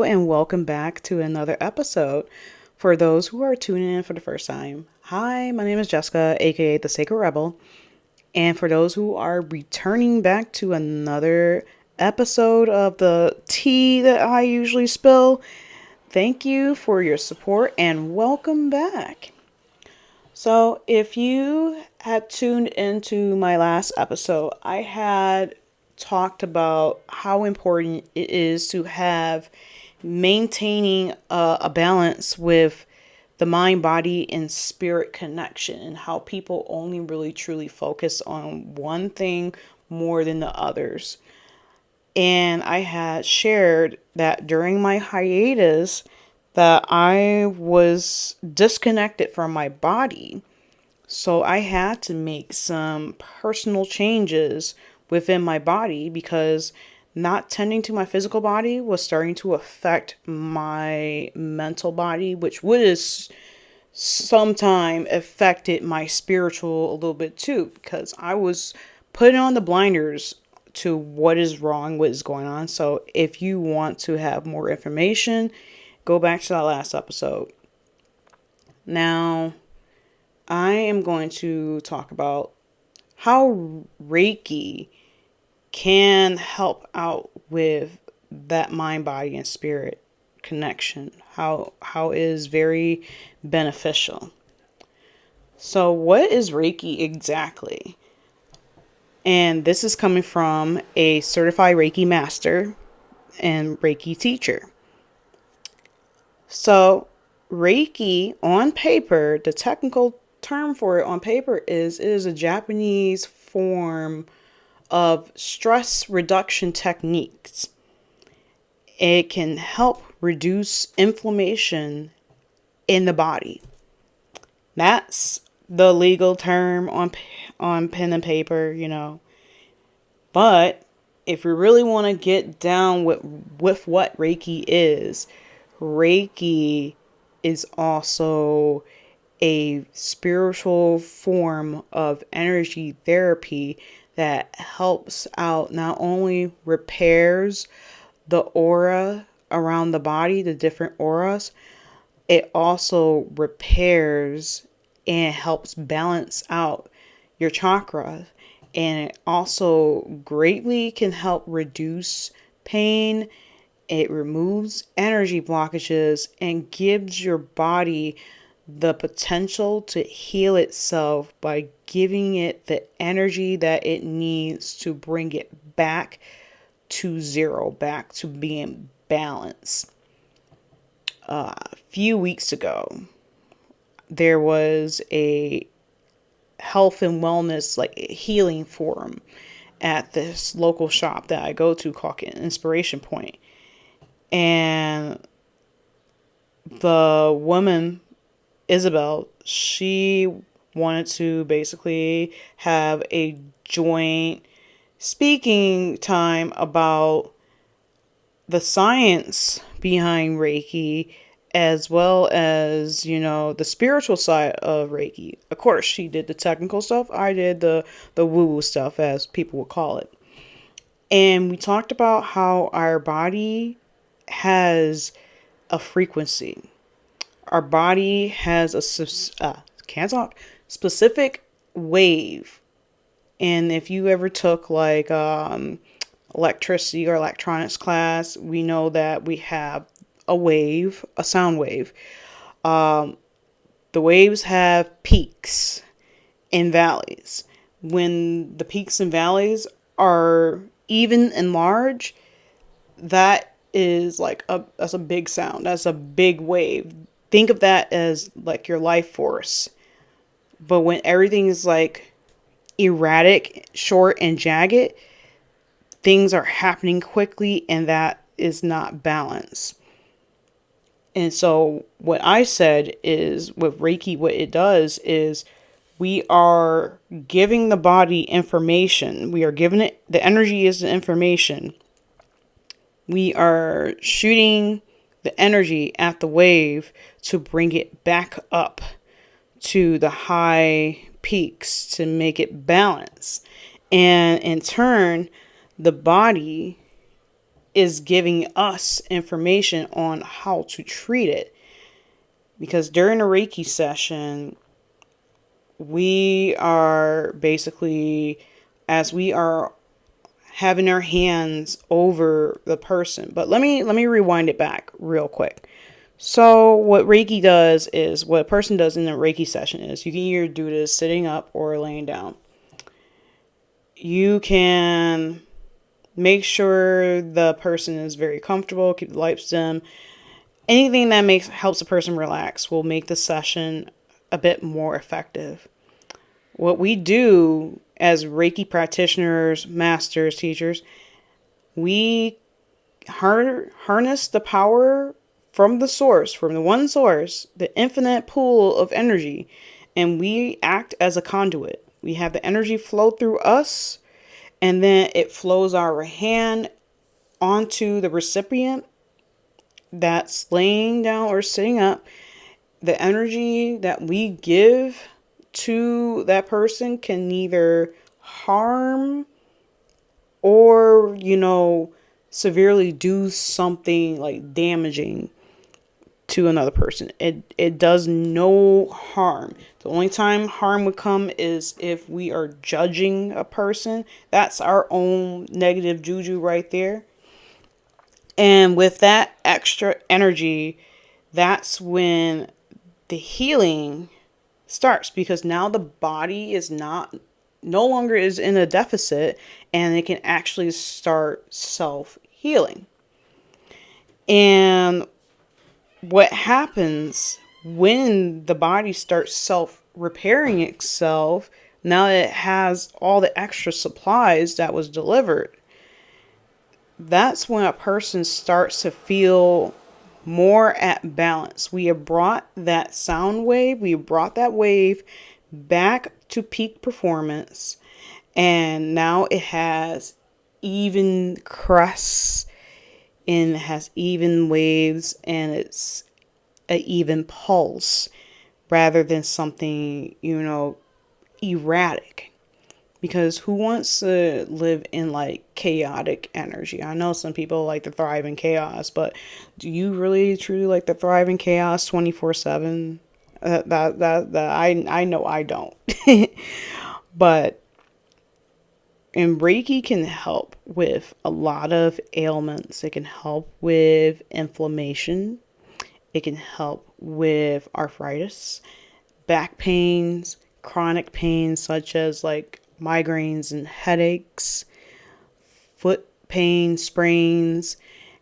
And welcome back to another episode. For those who are tuning in for the first time, hi, my name is Jessica, aka the Sacred Rebel. And for those who are returning back to another episode of the tea that I usually spill, thank you for your support and welcome back. So, if you had tuned into my last episode, I had talked about how important it is to have maintaining a balance with the mind, body, and spirit connection, and how people only really truly focus on one thing more than the others. And I had shared that during my hiatus that I was disconnected from my body. So I had to make some personal changes within my body because not tending to my physical body was starting to affect my mental body, which would have sometime affected my spiritual a little bit too, because I was putting on the blinders to what is wrong, what is going on. So if you want to have more information, go back to that last episode. Now, I am going to talk about how Reiki can help out with that mind, body, and spirit connection. How it is very beneficial. So, what is Reiki exactly? And this is coming from a certified Reiki Master and Reiki teacher. So, Reiki on paper, the technical term for it on paper is it is a Japanese form of stress reduction techniques. It can help reduce inflammation in the body. That's the legal term on pen and paper. But if we really want to get down with what Reiki is also a spiritual form of energy therapy that helps out, not only repairs the aura around the body, the different auras, it also repairs and helps balance out your chakra. And it also greatly can help reduce pain. It removes energy blockages and gives your body the potential to heal itself by giving it the energy that it needs to bring it back to zero, back to being balanced. A few weeks ago, there was a health and wellness, like healing forum at this local shop that I go to called Inspiration Point. And the woman, Isabel, she wanted to basically have a joint speaking time about the science behind Reiki, as well as, the spiritual side of Reiki. Of course, she did the technical stuff. I did the woo-woo stuff, as people would call it. And we talked about how our body has a frequency. Our body has can't talk, specific wave. And if you ever took like electricity or electronics class, we know that we have a sound wave. The waves have peaks and valleys. When the peaks and valleys are even and large, that is that's a big sound. That's a big wave. Think of that as like your life force. But when everything is like erratic, short, and jagged, things are happening quickly, and that is not balance. And so what I said is with Reiki, what it does is we are giving the body information. We are giving it, the energy is the information. We are shooting the energy at the wave to bring it back up to the high peaks to make it balance. And in turn, the body is giving us information on how to treat it. Because during a Reiki session, we are basically, as we are having our hands over the person. But let me rewind it back real quick. So what Reiki does is, what a person does in a Reiki session is, you can either do this sitting up or laying down. You can make sure the person is very comfortable, keep the lights dim. Anything that helps a person relax will make the session a bit more effective. What we do as Reiki practitioners, masters, teachers, we harness the power from the source, from the one source, the infinite pool of energy, and we act as a conduit. We have the energy flow through us, and then it flows our hand onto the recipient that's laying down or sitting up. The energy that we give to that person can neither harm or, severely do something like damaging to another person. It does no harm. The only time harm would come is if we are judging a person. That's our own negative juju right there. And with that extra energy, that's when the healing starts, because now the body is no longer is in a deficit, and it can actually start self-healing. And what happens when the body starts self-repairing itself, now that it has all the extra supplies that was delivered, that's when a person starts to feel more at balance. We have brought that sound wave, we have brought that wave back to peak performance, and now it has even crests and it has even waves, and it's an even pulse rather than something, erratic. Because who wants to live in like chaotic energy? I know some people like to thrive in chaos, but do you really truly like to thrive in chaos 24/7? I know I don't. But and Reiki can help with a lot of ailments. It can help with inflammation. It can help with arthritis, back pains, chronic pains such as like migraines and headaches, foot pain, sprains.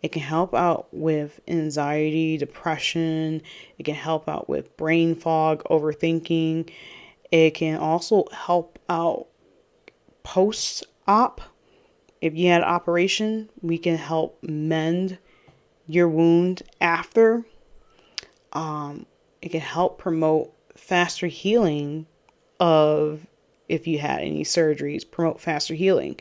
It can help out with anxiety, depression. It can help out with brain fog, overthinking. It can also help out post-op. If you had an operation, we can help mend your wound after. It can help promote faster healing of, if you had any surgeries, promote faster healing.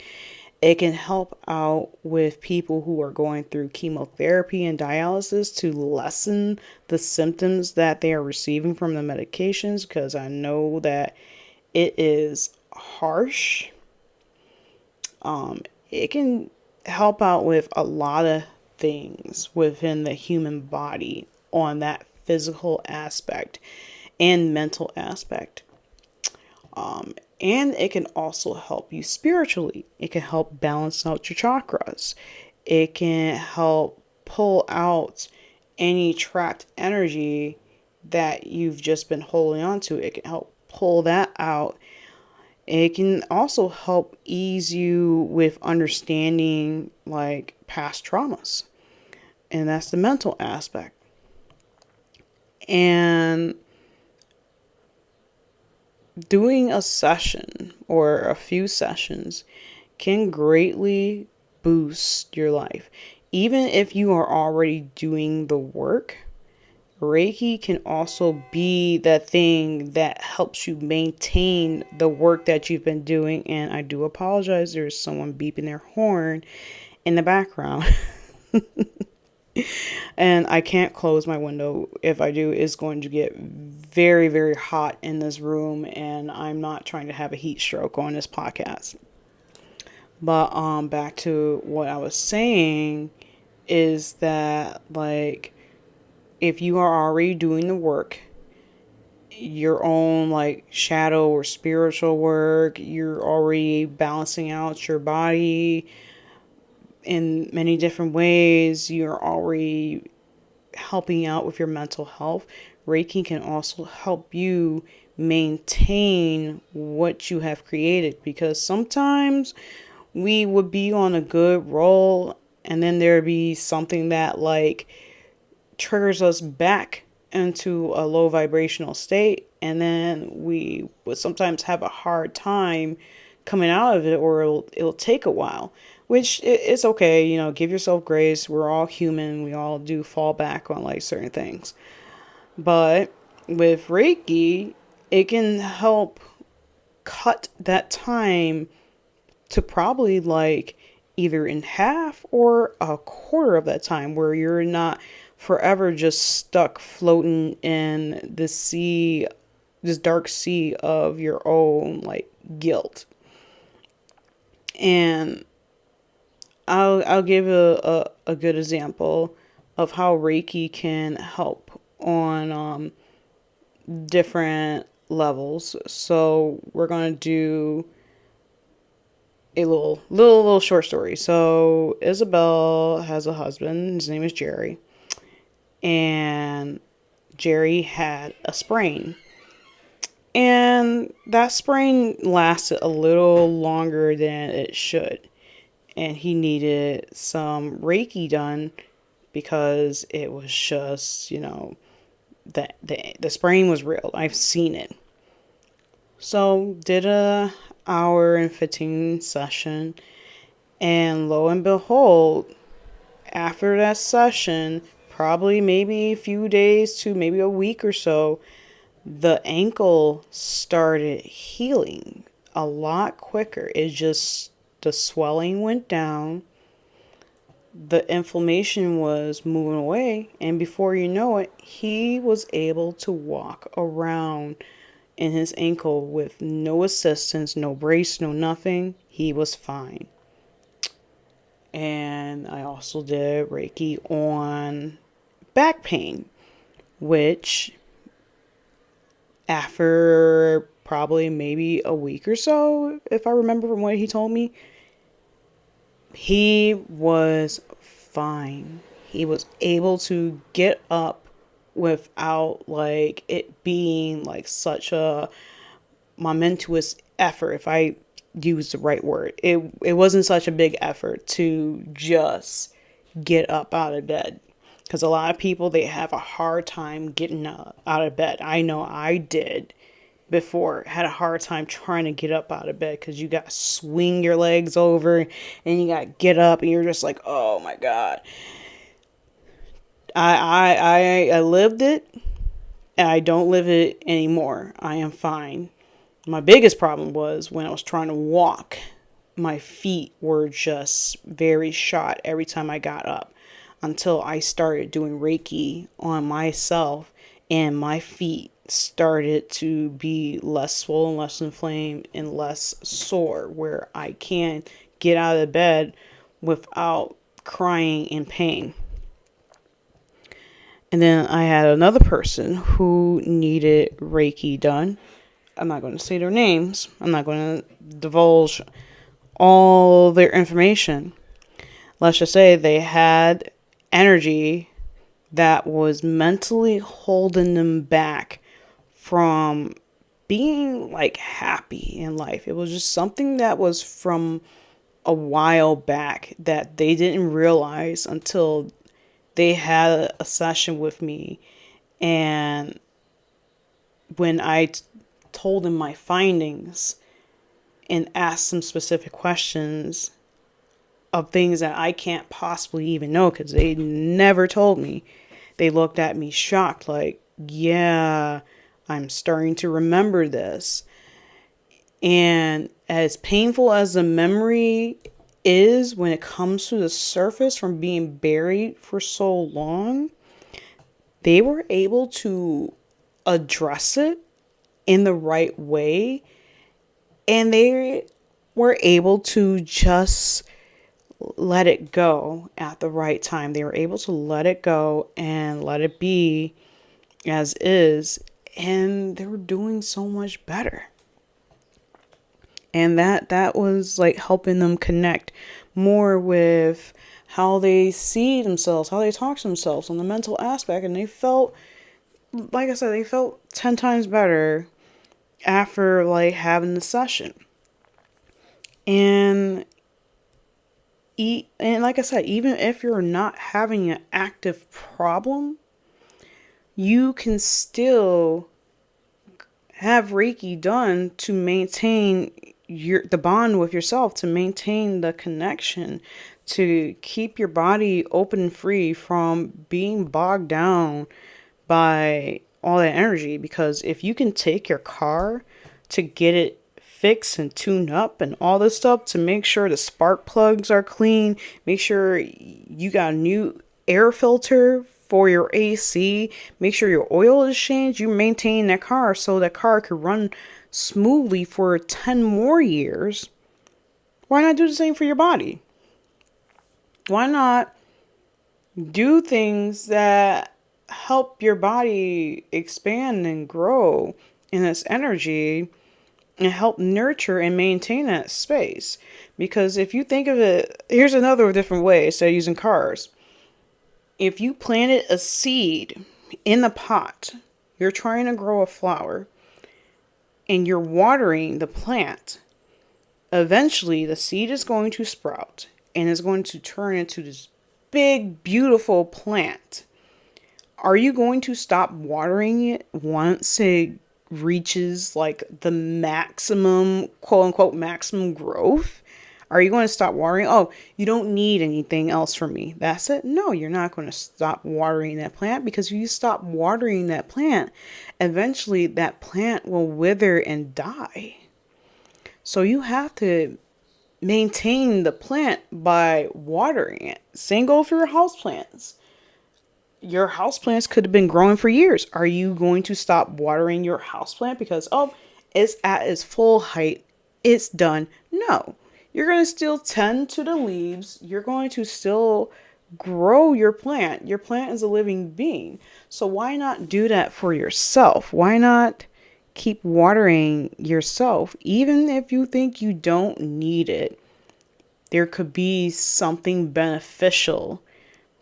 It can help out with people who are going through chemotherapy and dialysis to lessen the symptoms that they are receiving from the medications, because I know that it is harsh. It can help out with a lot of things within the human body on that physical aspect and mental aspect. And it can also help you spiritually. It can help balance out your chakras. It can help pull out any trapped energy that you've just been holding on to. It can help pull that out. It can also help ease you with understanding like past traumas. And that's the mental aspect. And doing a session or a few sessions can greatly boost your life. Even if you are already doing the work, Reiki can also be that thing that helps you maintain the work that you've been doing. And I do apologize, there's someone beeping their horn in the background. And I can't close my window. If I do, it's going to get very, very hot in this room, and I'm not trying to have a heat stroke on this podcast. But back to what I was saying is that, like, if you are already doing the work, your own like shadow or spiritual work, you're already balancing out your body in many different ways, you're already helping out with your mental health. Reiki can also help you maintain what you have created, because sometimes we would be on a good roll and then there'd be something that like triggers us back into a low vibrational state, and then we would sometimes have a hard time coming out of it, or it'll take a while, which it's okay, give yourself grace. We're all human, we all do fall back on like certain things. But with Reiki, it can help cut that time to probably like either in half or a quarter of that time, where you're not forever just stuck floating in this sea, this dark sea of your own like guilt. And I'll give a good example of how Reiki can help on different levels. So we're gonna do a little short story. So Isabel has a husband. His name is Jerry, and Jerry had a sprain. And that sprain lasted a little longer than it should. And he needed some Reiki done because it was just, the sprain was real. I've seen it. So did a hour and 15 session, and lo and behold, after that session, probably maybe a few days to maybe a week or so, the ankle started healing a lot quicker. The swelling went down, the inflammation was moving away, and before you know it, he was able to walk around in his ankle with no assistance, no brace, no nothing. He was fine. And I also did Reiki on back pain, which after probably maybe a week or so, if I remember from what he told me, he was fine. He was able to get up without like it being like such a momentous effort, if I use the right word. It wasn't such a big effort to just get up out of bed, because a lot of people, they have a hard time getting out of bed. I know I did before, had a hard time trying to get up out of bed, because you got to swing your legs over and you got to get up, and you're just like, oh my god. I lived it, and I don't live it anymore. I am fine. My biggest problem was when I was trying to walk. My feet were just very shot every time I got up, until I started doing Reiki on myself, and my feet started to be less swollen, less inflamed, and less sore, where I can get out of bed without crying in pain. And then I had another person who needed Reiki done. I'm not going to say their names. I'm not going to divulge all their information. Let's just say they had energy that was mentally holding them back from being like happy in life. It was just something that was from a while back that they didn't realize until they had a session with me. And when I told them my findings and asked some specific questions of things that I can't possibly even know, because they never told me, they looked at me shocked, like, yeah, I'm starting to remember this. And as painful as the memory is when it comes to the surface from being buried for so long, they were able to address it in the right way, and they were able to just let it go at the right time. They were able to let it go and let it be as is. And they were doing so much better. And that was like helping them connect more with how they see themselves, how they talk to themselves on the mental aspect. And they felt, like I said, they felt 10 times better after like having the session. And and like I said, even if you're not having an active problem, you can still have Reiki done to maintain the bond with yourself, to maintain the connection, to keep your body open and free from being bogged down by all that energy. Because if you can take your car to get it fixed and tuned up and all this stuff, to make sure the spark plugs are clean, make sure you got a new air filter for your AC, make sure your oil is changed, you maintain that car so that car could run smoothly for 10 more years. Why not do the same for your body? Why not do things that help your body expand and grow in its energy and help nurture and maintain that space? Because if you think of it, here's another different way instead of using cars. If you planted a seed in the pot, you're trying to grow a flower, and you're watering the plant, eventually the seed is going to sprout and is going to turn into this big, beautiful plant. Are you going to stop watering it once it reaches like the maximum, quote unquote, maximum growth? Are you going to stop watering? Oh, you don't need anything else from me. That's it? No, you're not going to stop watering that plant, because if you stop watering that plant, eventually that plant will wither and die. So you have to maintain the plant by watering it. Same goes for your houseplants. Your houseplants could have been growing for years. Are you going to stop watering your houseplant because, oh, it's at its full height, it's done? No. You're going to still tend to the leaves. You're going to still grow your plant. Your plant is a living being. So why not do that for yourself? Why not keep watering yourself, even if you think you don't need it? There could be something beneficial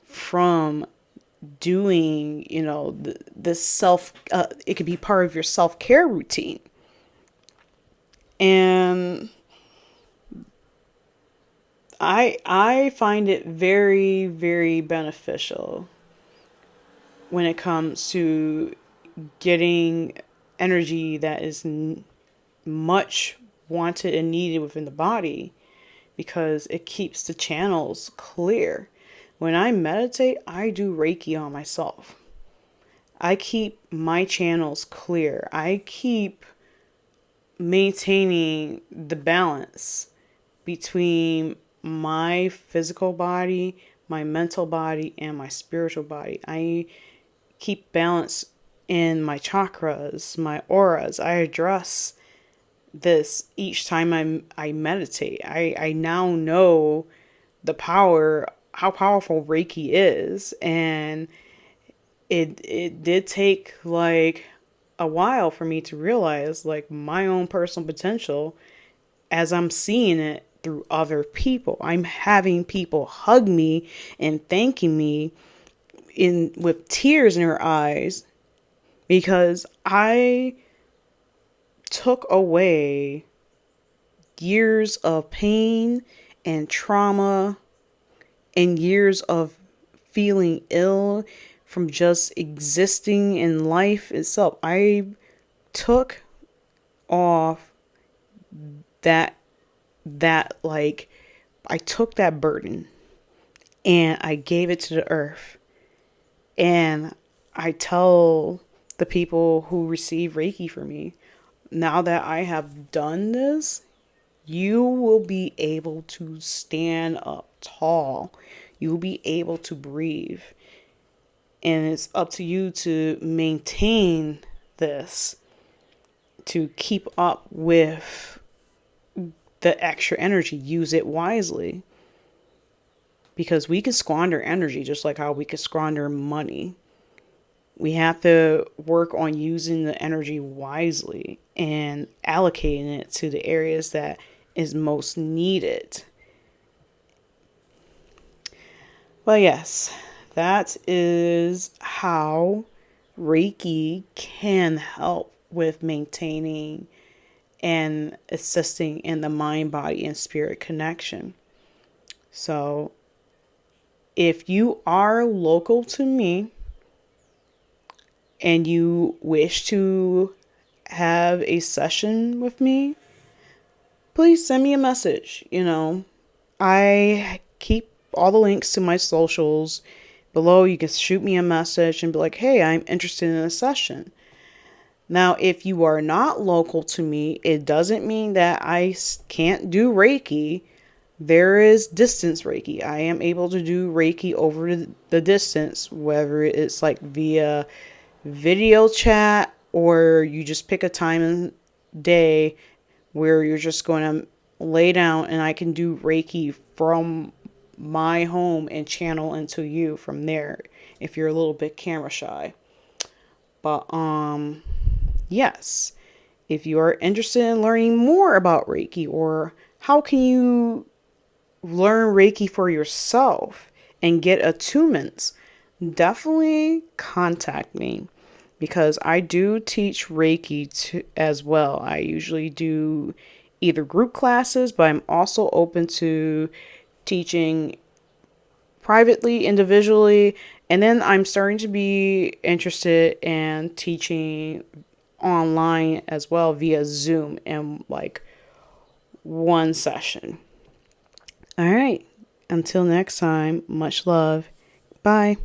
from doing, the self, it could be part of your self-care routine. And I find it very, very beneficial when it comes to getting energy that is much wanted and needed within the body, because it keeps the channels clear. When I meditate, I do Reiki on myself. I keep my channels clear. I keep maintaining the balance between my physical body, my mental body, and my spiritual body. I keep balance in my chakras, my auras. I address this each time I meditate. I now know the power, how powerful Reiki is, and it did take like a while for me to realize like my own personal potential as I'm seeing it through other people. I'm having people hug me and thanking me in with tears in their eyes because I took away years of pain and trauma and years of feeling ill from just existing in life itself. I took off that like I took that burden and I gave it to the earth. And I tell the people who receive Reiki from me, now that I have done this, you will be able to stand up tall. You will be able to breathe. And it's up to you to maintain this, to keep up with the extra energy. Use it wisely. because we can squander energy just like how we can squander money. We have to work on using the energy wisely and allocating it to the areas that is most needed. Well, yes, that is how Reiki can help with maintaining and assisting in the mind, body, and spirit connection. So, if you are local to me and you wish to have a session with me, please send me a message. I keep all the links to my socials below. You can shoot me a message and be like, hey, I'm interested in a session. Now, if you are not local to me, it doesn't mean that I can't do Reiki. There is distance Reiki. I am able to do Reiki over the distance, whether it's like via video chat or you just pick a time and day where you're just going to lay down and I can do Reiki from my home and channel into you from there if you're a little bit camera shy. But yes, if you are interested in learning more about Reiki or how can you learn Reiki for yourself and get attunements, definitely contact me because I do teach Reiki as well. I usually do either group classes, but I'm also open to teaching privately, individually, and then I'm starting to be interested in teaching online as well via Zoom in like one session. All right. Until next time, much love. Bye.